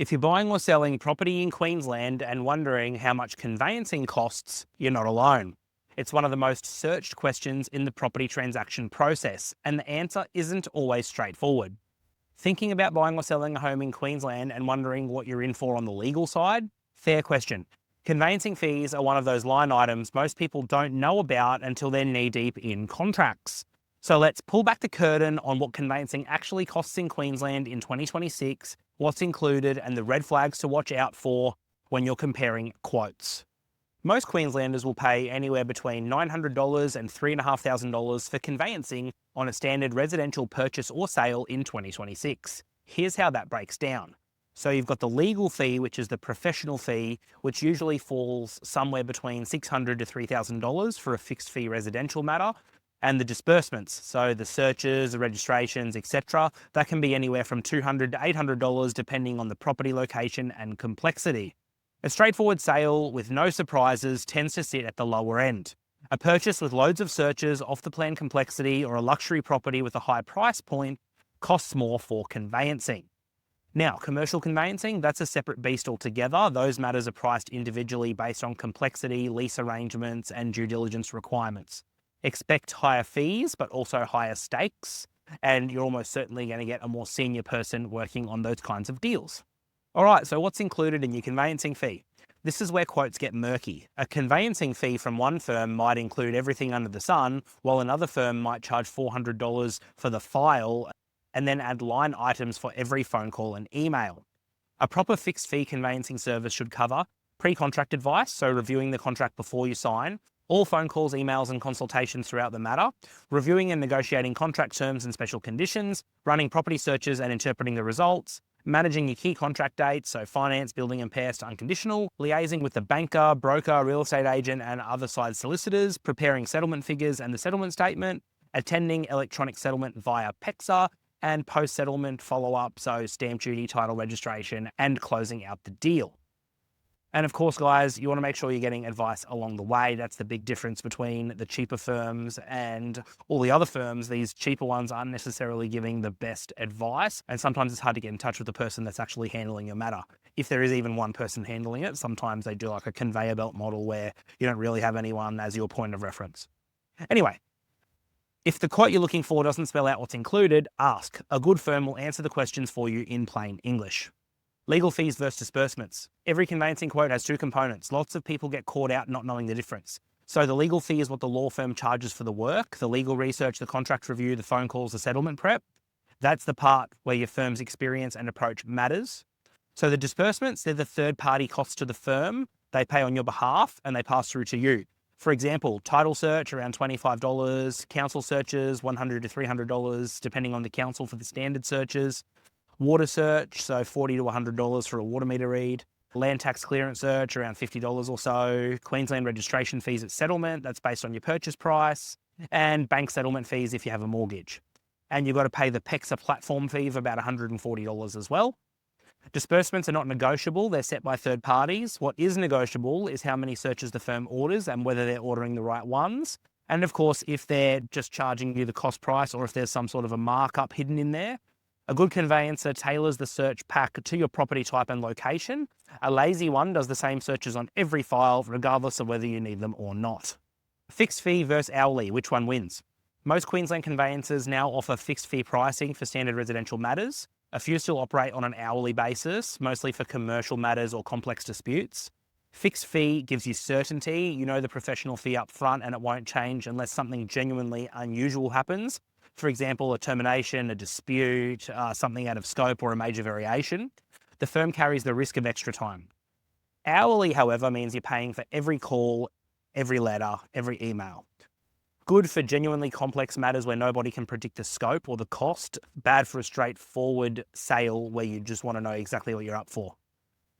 If you're buying or selling property in Queensland and wondering how much conveyancing costs, you're not alone. It's one of the most searched questions in the property transaction process, and the answer isn't always straightforward. Thinking about buying or selling a home in Queensland and wondering what you're in for on the legal side? Fair question. Conveyancing fees are one of those line items most people don't know about until they're knee-deep in contracts. So let's pull back the curtain on what conveyancing actually costs in Queensland in 2026, what's included, and the red flags to watch out for when you're comparing quotes. Most Queenslanders will pay anywhere between $900 and $3,500 for conveyancing on a standard residential purchase or sale in 2026. Here's how that breaks down. So you've got the legal fee, which is the professional fee, which usually falls somewhere between $600 to $3,000 for a fixed fee residential matter, and the disbursements, so the searches, the registrations, etc. That can be anywhere from $200 to $800 depending on the property location and complexity. A straightforward sale with no surprises tends to sit at the lower end. A purchase with loads of searches, off-the-plan complexity, or a luxury property with a high price point costs more for conveyancing. Now, commercial conveyancing, that's a separate beast altogether. Those matters are priced individually based on complexity, lease arrangements, and due diligence requirements. Expect higher fees, but also higher stakes, and you're almost certainly going to get a more senior person working on those kinds of deals. All right, so what's included in your conveyancing fee? This is where quotes get murky. A conveyancing fee from one firm might include everything under the sun, while another firm might charge $400 for the file and then add line items for every phone call and email. A proper fixed fee conveyancing service should cover pre-contract advice, so reviewing the contract before you sign, all phone calls, emails, and consultations throughout the matter, reviewing and negotiating contract terms and special conditions, running property searches and interpreting the results, managing your key contract dates, so finance, building and pairs to unconditional, liaising with the banker, broker, real estate agent, and other side solicitors, preparing settlement figures and the settlement statement, attending electronic settlement via PEXA, and post-settlement follow-up, so stamp duty, title registration, and closing out the deal. And of course, guys, you want to make sure you're getting advice along the way. That's the big difference between the cheaper firms and all the other firms. These cheaper ones aren't necessarily giving the best advice, and sometimes it's hard to get in touch with the person that's actually handling your matter. If there is even one person handling it, sometimes they do like a conveyor belt model where you don't really have anyone as your point of reference. Anyway, if the quote you're looking for doesn't spell out what's included, ask. A good firm will answer the questions for you in plain English. Legal fees versus disbursements. Every conveyancing quote has two components. Lots of people get caught out not knowing the difference. So the legal fee is what the law firm charges for the work, the legal research, the contract review, the phone calls, the settlement prep. That's the part where your firm's experience and approach matters. So the disbursements, they're the third-party costs to the firm. They pay on your behalf and they pass through to you. For example, title search around $25, council searches $100 to $300, depending on the council for the standard searches. Water search, so $40 to $100 for a water meter read. Land tax clearance search, around $50 or so. Queensland registration fees at settlement, that's based on your purchase price. And bank settlement fees if you have a mortgage. And you've got to pay the PEXA platform fee of about $140 as well. Disbursements are not negotiable, they're set by third parties. What is negotiable is how many searches the firm orders and whether they're ordering the right ones. And of course, if they're just charging you the cost price or if there's some sort of a markup hidden in there. A good conveyancer tailors the search pack to your property type and location. A lazy one does the same searches on every file, regardless of whether you need them or not. Fixed fee versus hourly, which one wins? Most Queensland conveyancers now offer fixed fee pricing for standard residential matters. A few still operate on an hourly basis, mostly for commercial matters or complex disputes. Fixed fee gives you certainty. You know the professional fee up front and it won't change unless something genuinely unusual happens. For example, a termination, a dispute, something out of scope or a major variation. The firm carries the risk of extra time. Hourly, however, means you're paying for every call, every letter, every email. Good for genuinely complex matters where nobody can predict the scope or the cost. Bad for a straightforward sale where you just want to know exactly what you're up for.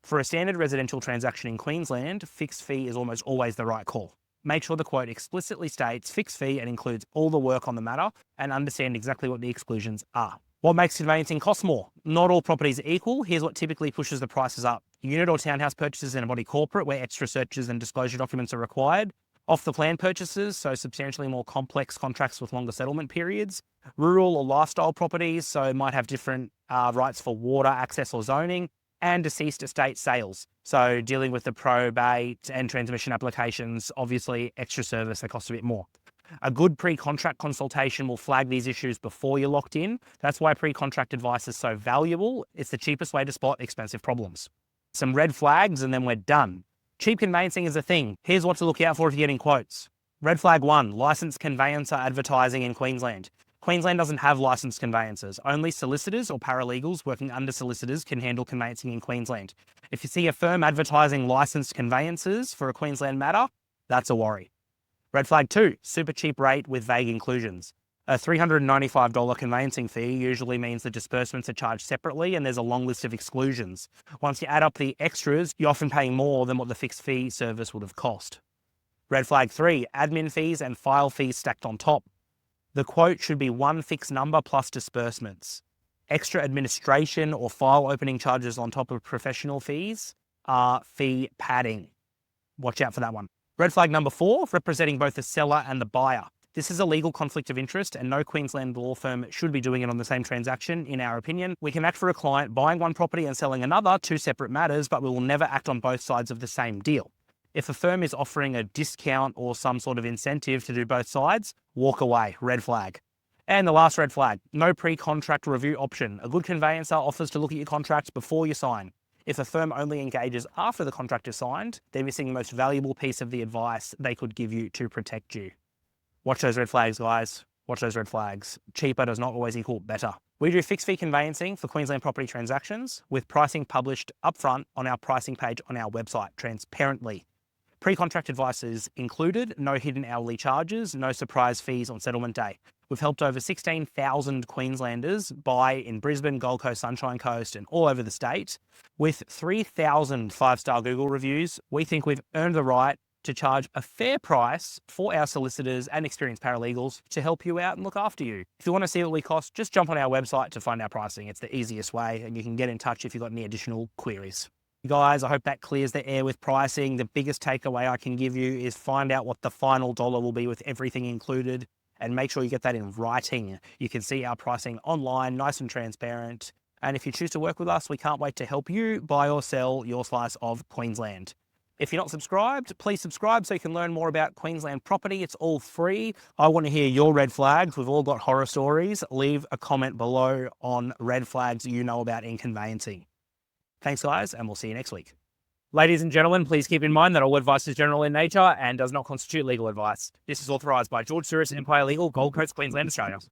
For a standard residential transaction in Queensland, fixed fee is almost always the right call. Make sure the quote explicitly states fixed fee and includes all the work on the matter and understand exactly what the exclusions are. What makes conveyancing cost more? Not all properties are equal. Here's what typically pushes the prices up. Unit or townhouse purchases in a body corporate where extra searches and disclosure documents are required. Off-the-plan purchases, so substantially more complex contracts with longer settlement periods. Rural or lifestyle properties, so it might have different rights for water, access or zoning. and deceased estate sales. So dealing with the probate and transmission applications, obviously extra service, they cost a bit more. A good pre-contract consultation will flag these issues before you're locked in. That's why pre-contract advice is so valuable. It's the cheapest way to spot expensive problems. Some red flags and then we're done. Cheap conveyancing is a thing. Here's what to look out for if you're getting quotes. Red flag 1, licensed conveyancer advertising in Queensland. Queensland doesn't have licensed conveyancers. Only solicitors or paralegals working under solicitors can handle conveyancing in Queensland. If you see a firm advertising licensed conveyancers for a Queensland matter, that's a worry. Red flag 2, super cheap rate with vague inclusions. A $395 conveyancing fee usually means the disbursements are charged separately and there's a long list of exclusions. Once you add up the extras, you're often paying more than what the fixed fee service would have cost. Red flag 3, admin fees and file fees stacked on top. The quote should be one fixed number plus disbursements. Extra administration or file opening charges on top of professional fees are fee padding. Watch out for that one. Red flag number 4, representing both the seller and the buyer. This is a legal conflict of interest and no Queensland law firm should be doing it on the same transaction, in our opinion. We can act for a client buying one property and selling another, 2 separate matters, but we will never act on both sides of the same deal. If a firm is offering a discount or some sort of incentive to do both sides, walk away, red flag. And the last red flag, no pre-contract review option. A good conveyancer offers to look at your contracts before you sign. If a firm only engages after the contract is signed, they're missing the most valuable piece of the advice they could give you to protect you. Watch those red flags, guys. Watch those red flags. Cheaper does not always equal better. We do fixed fee conveyancing for Queensland property transactions with pricing published upfront on our pricing page on our website, transparently. Pre-contract advice is included, no hidden hourly charges, no surprise fees on settlement day. We've helped over 16,000 Queenslanders buy in Brisbane, Gold Coast, Sunshine Coast, and all over the state. With 3,000 5-star Google reviews, we think we've earned the right to charge a fair price for our solicitors and experienced paralegals to help you out and look after you. If you want to see what we cost, just jump on our website to find our pricing. It's the easiest way, and you can get in touch if you've got any additional queries. Guys, I hope that clears the air with pricing. The biggest takeaway I can give you is find out what the final dollar will be with everything included and make sure you get that in writing. You can see our pricing online, nice and transparent. And if you choose to work with us, we can't wait to help you buy or sell your slice of Queensland. If you're not subscribed, please subscribe so you can learn more about Queensland property. It's all free. I want to hear your red flags. We've all got horror stories. Leave a comment below on red flags you know about in conveyancing. Thanks, guys, and we'll see you next week. Ladies and gentlemen, please keep in mind that all advice is general in nature and does not constitute legal advice. This is authorised by George Souris Empire Legal, Gold Coast, Queensland, Australia.